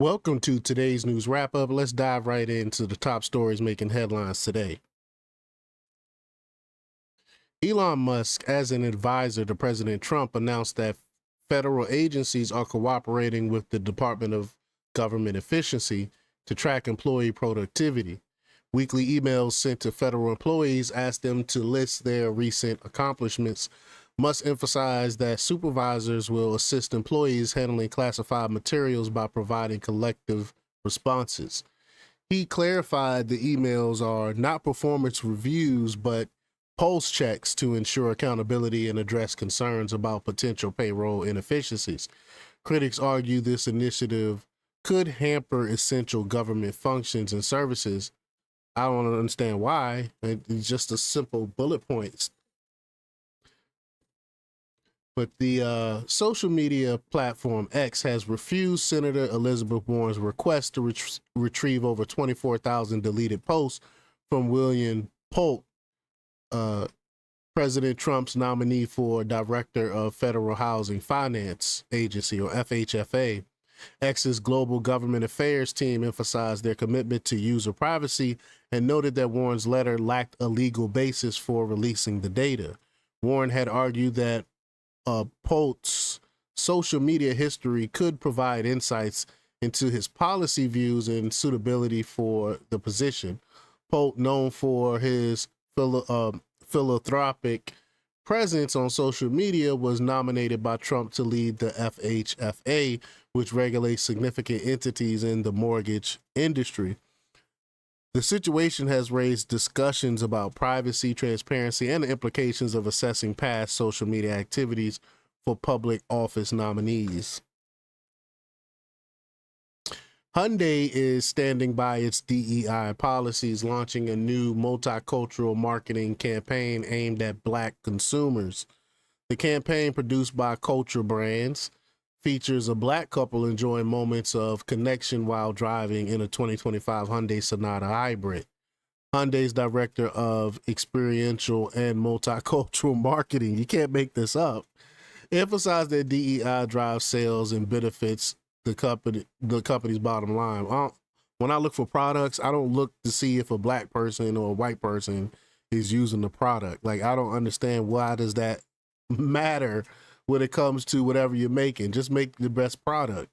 Welcome to today's news wrap up. Let's dive right into the top stories making headlines today. Elon Musk, as an advisor to President Trump, announced that federal agencies are cooperating with the Department of Government Efficiency to track employee productivity. Weekly emails sent to federal employees asked them to list their recent accomplishments. Musk emphasized that supervisors will assist employees handling classified materials by providing collective responses. He clarified the emails are not performance reviews, but pulse checks to ensure accountability and address concerns about potential payroll inefficiencies. Critics argue this initiative could hamper essential government functions and services. I don't understand why. It's just a simple bullet points. But the social media platform X has refused Senator Elizabeth Warren's request to retrieve over 24,000 deleted posts from William Polk, uh, President Trump's nominee for Director of Federal Housing Finance Agency, or FHFA. X's global government affairs team emphasized their commitment to user privacy and noted that Warren's letter lacked a legal basis for releasing the data. Warren had argued that Polk's social media history could provide insights into his policy views and suitability for the position. Polk, known for his philanthropic presence on social media, was nominated by Trump to lead the FHFA, which regulates significant entities in the mortgage industry. The situation has raised discussions about privacy, transparency, and the implications of assessing past social media activities for public office nominees. Hyundai is standing by its DEI policies, launching a new multicultural marketing campaign aimed at Black consumers. The campaign, produced by Culture Brands, features a Black couple enjoying moments of connection while driving in a 2025 Hyundai Sonata Hybrid. Hyundai's director of experiential and multicultural marketing, you can't make this up, emphasized that DEI drives sales and benefits the company's bottom line. When I look for products, I don't look to see if a Black person or a white person is using the product. Like, I don't understand, why does that matter when it comes to whatever you're making? Just make the best product.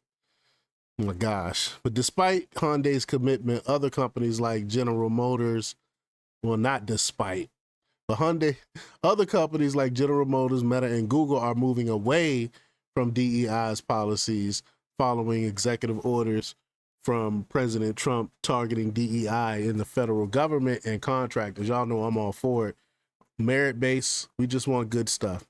Oh my gosh. But despite Hyundai's commitment, other companies like General Motors, well, not despite, but other companies like General Motors, Meta, and Google are moving away from DEI's policies following executive orders from President Trump targeting DEI in the federal government and contractors. Y'all know I'm all for it. Merit based, we just want good stuff.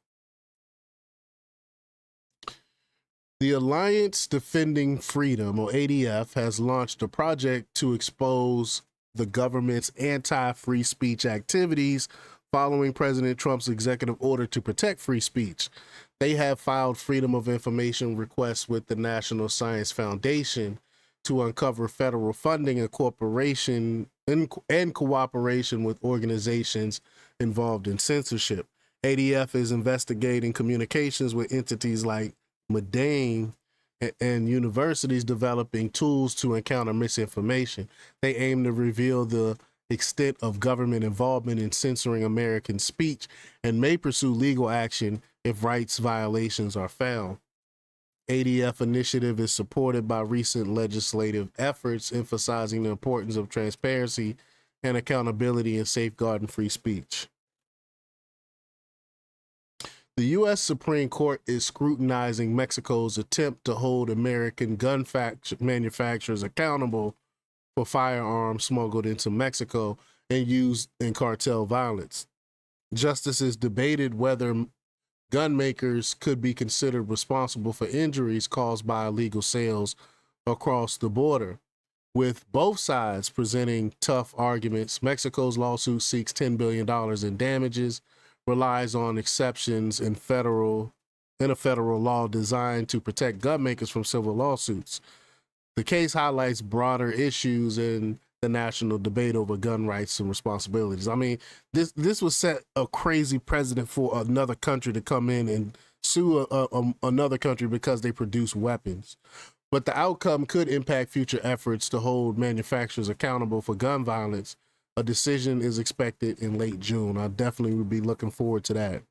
The Alliance Defending Freedom, or ADF, has launched a project to expose the government's anti-free speech activities following President Trump's executive order to protect free speech. They have filed Freedom of Information requests with the National Science Foundation to uncover federal funding and cooperation with organizations involved in censorship. ADF is investigating communications with entities like Medane and universities developing tools to encounter misinformation. They aim to reveal the extent of government involvement in censoring American speech and may pursue legal action if rights violations are found. ADF initiative is supported by recent legislative efforts emphasizing the importance of transparency and accountability in safeguarding free speech. The U.S. Supreme Court is scrutinizing Mexico's attempt to hold American gun manufacturers accountable for firearms smuggled into Mexico and used in cartel violence. Justices debated whether gun makers could be considered responsible for injuries caused by illegal sales across the border. With both sides presenting tough arguments, Mexico's lawsuit seeks $10 billion in damages, relies on exceptions in a federal law designed to protect gun makers from civil lawsuits. The case highlights broader issues in the national debate over gun rights and responsibilities. I mean, this was set a crazy precedent for another country to come in and sue another country because they produce weapons. but the outcome could impact future efforts to hold manufacturers accountable for gun violence. A decision is expected in late June. I definitely would be looking forward to that.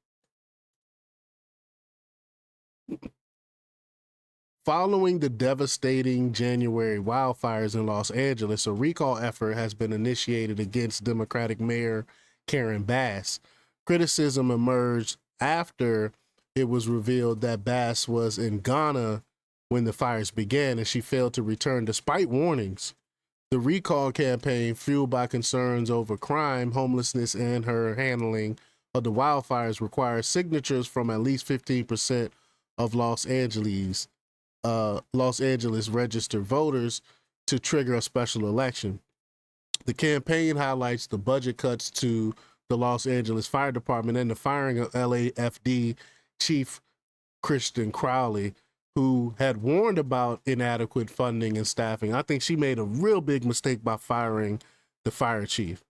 Following the devastating January wildfires in Los Angeles, a recall effort has been initiated against Democratic Mayor Karen Bass. Criticism emerged after it was revealed that Bass was in Ghana when the fires began and she failed to return despite warnings. The recall campaign, fueled by concerns over crime, homelessness, and her handling of the wildfires, requires signatures from at least 15% of Los Angeles registered voters to trigger a special election. The campaign highlights the budget cuts to the Los Angeles Fire Department and the firing of LAFD Chief Christian Crowley, who had warned about inadequate funding and staffing. I think she made a real big mistake by firing the fire chief.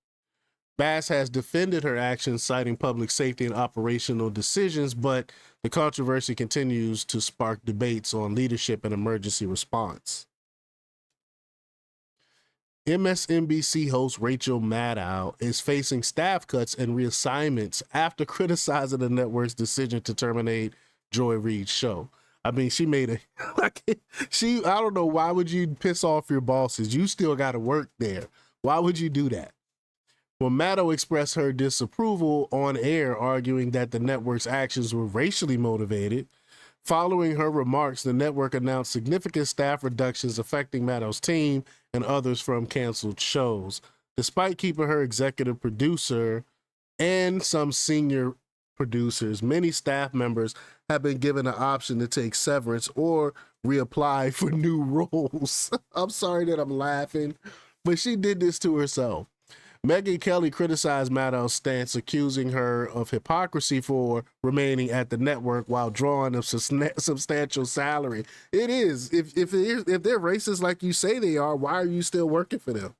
Bass has defended her actions, citing public safety and operational decisions, but the controversy continues to spark debates on leadership and emergency response. MSNBC host Rachel Maddow is facing staff cuts and reassignments after criticizing the network's decision to terminate Joy Reid's show. I mean, she made I don't know, why would you piss off your bosses? You still got to work there. Why would you do that? Well, Maddow expressed her disapproval on air, arguing that the network's actions were racially motivated. Following her remarks, the network announced significant staff reductions affecting Maddow's team and others from canceled shows. Despite keeping her executive producer and some senior producers, many staff members have been given an option to take severance or reapply for new roles. I'm sorry that I'm laughing, but she did this to herself. Megyn Kelly criticized Maddow's stance, accusing her of hypocrisy for remaining at the network while drawing a substantial salary. It is. If they're racist like you say they are, why are you still working for them?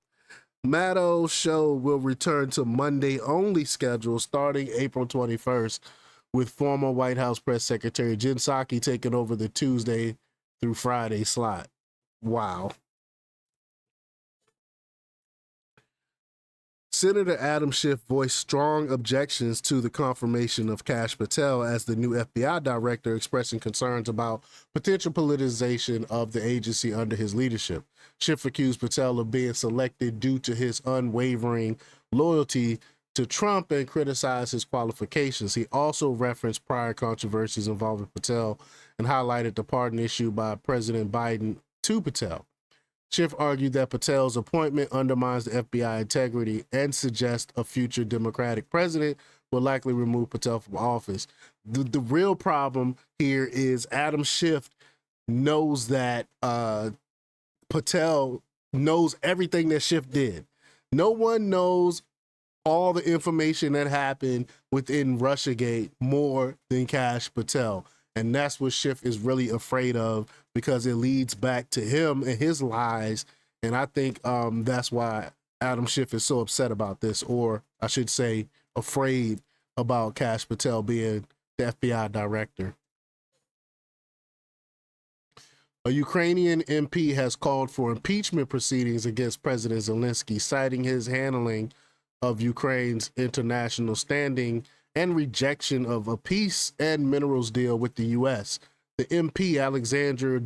Maddow's show will return to Monday only schedule starting April 21st, with former White House Press Secretary Jen Psaki taking over the Tuesday through Friday slot. Wow. Senator Adam Schiff voiced strong objections to the confirmation of Kash Patel as the new FBI director, expressing concerns about potential politicization of the agency under his leadership. Schiff accused Patel of being selected due to his unwavering loyalty to Trump and criticized his qualifications. He also referenced prior controversies involving Patel and highlighted the pardon issued by President Biden to Patel. Schiff argued that Patel's appointment undermines the FBI integrity and suggests a future Democratic president will likely remove Patel from office. The real problem here is Adam Schiff knows that Patel knows everything that Schiff did. No one knows all the information that happened within Russiagate more than Kash Patel. And that's what Schiff is really afraid of, because it leads back to him and his lies. And I think that's why Adam Schiff is so upset about this, or I should say afraid about Kash Patel being the FBI director. A Ukrainian MP has called for impeachment proceedings against President Zelensky, citing his handling of Ukraine's international standing and rejection of a peace and minerals deal with the U.S. The MP, Alexander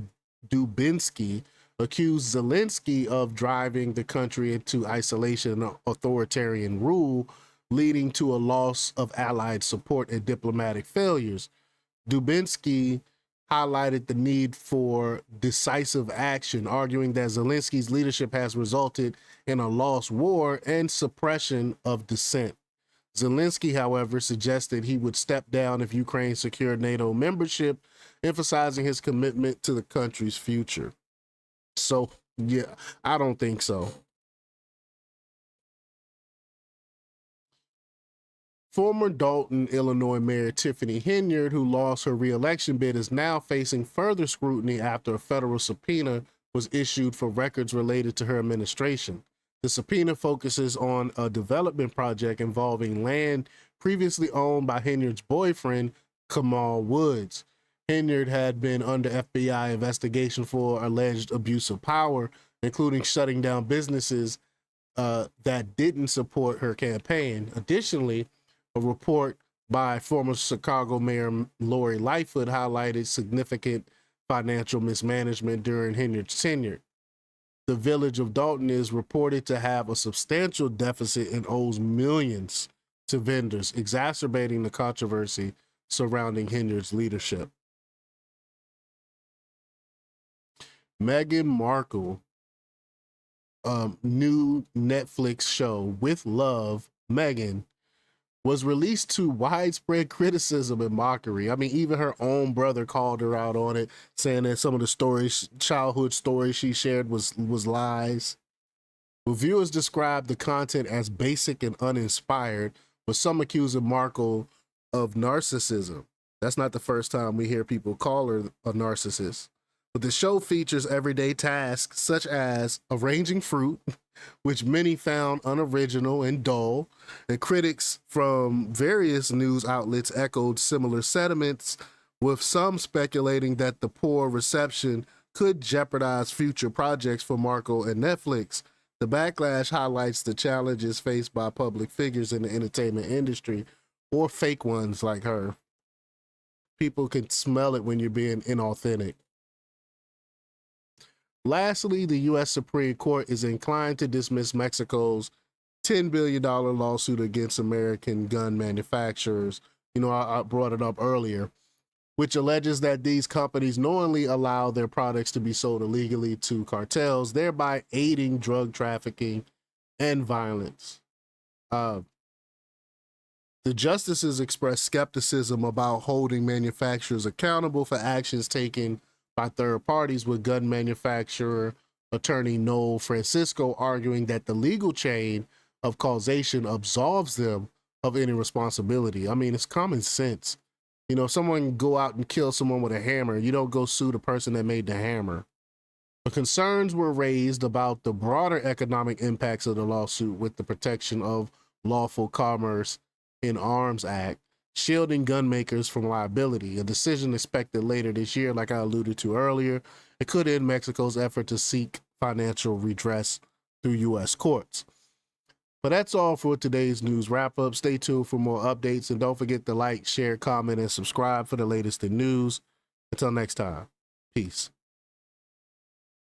Dubinsky, accused Zelensky of driving the country into isolation and authoritarian rule, leading to a loss of allied support and diplomatic failures. Dubinsky highlighted the need for decisive action, arguing that Zelensky's leadership has resulted in a lost war and suppression of dissent. Zelensky, however, suggested he would step down if Ukraine secured NATO membership, emphasizing his commitment to the country's future. So, yeah, I don't think so. Former Dalton, Illinois Mayor Tiffany Henyard, who lost her re-election bid, is now facing further scrutiny after a federal subpoena was issued for records related to her administration. The subpoena focuses on a development project involving land previously owned by Henyard's boyfriend, Kamal Woods. Hinyard had been under FBI investigation for alleged abuse of power, including shutting down businesses that didn't support her campaign. Additionally, a report by former Chicago Mayor Lori Lightfoot highlighted significant financial mismanagement during Hinyard's tenure. The village of Dalton is reported to have a substantial deficit and owes millions to vendors, exacerbating the controversy surrounding Hinyard's leadership. Meghan Markle new Netflix show With Love, Meghan, was released to widespread criticism and mockery. I mean, even her own brother called her out on it, saying that some of the stories, childhood stories she shared was lies. Reviewers described the content as basic and uninspired, with some accusing Markle of narcissism. That's not the first time we hear people call her a narcissist. But the show features everyday tasks such as arranging fruit, which many found unoriginal and dull, and critics from various news outlets echoed similar sentiments, with some speculating that the poor reception could jeopardize future projects for Markle and Netflix. The backlash highlights the challenges faced by public figures in the entertainment industry, or fake ones like her. People can smell it when you're being inauthentic. Lastly, the U.S. Supreme Court is inclined to dismiss Mexico's $10 billion lawsuit against American gun manufacturers. You know, I brought it up earlier, which alleges that these companies knowingly allow their products to be sold illegally to cartels, thereby aiding drug trafficking and violence. The justices expressed skepticism about holding manufacturers accountable for actions taken by third parties, with gun manufacturer attorney Noel Francisco arguing that the legal chain of causation absolves them of any responsibility. I mean, it's common sense. You know, if someone go out and kill someone with a hammer, you don't go sue the person that made the hammer. The concerns were raised about the broader economic impacts of the lawsuit, with the Protection of Lawful Commerce in Arms Act shielding gun makers from liability. A decision expected later this year, like I alluded to earlier. It could end Mexico's effort to seek financial redress through U.S. courts. But that's all for today's news wrap up. Stay tuned for more updates, and don't forget to like, share, comment, and subscribe for the latest in news. Until next time, peace.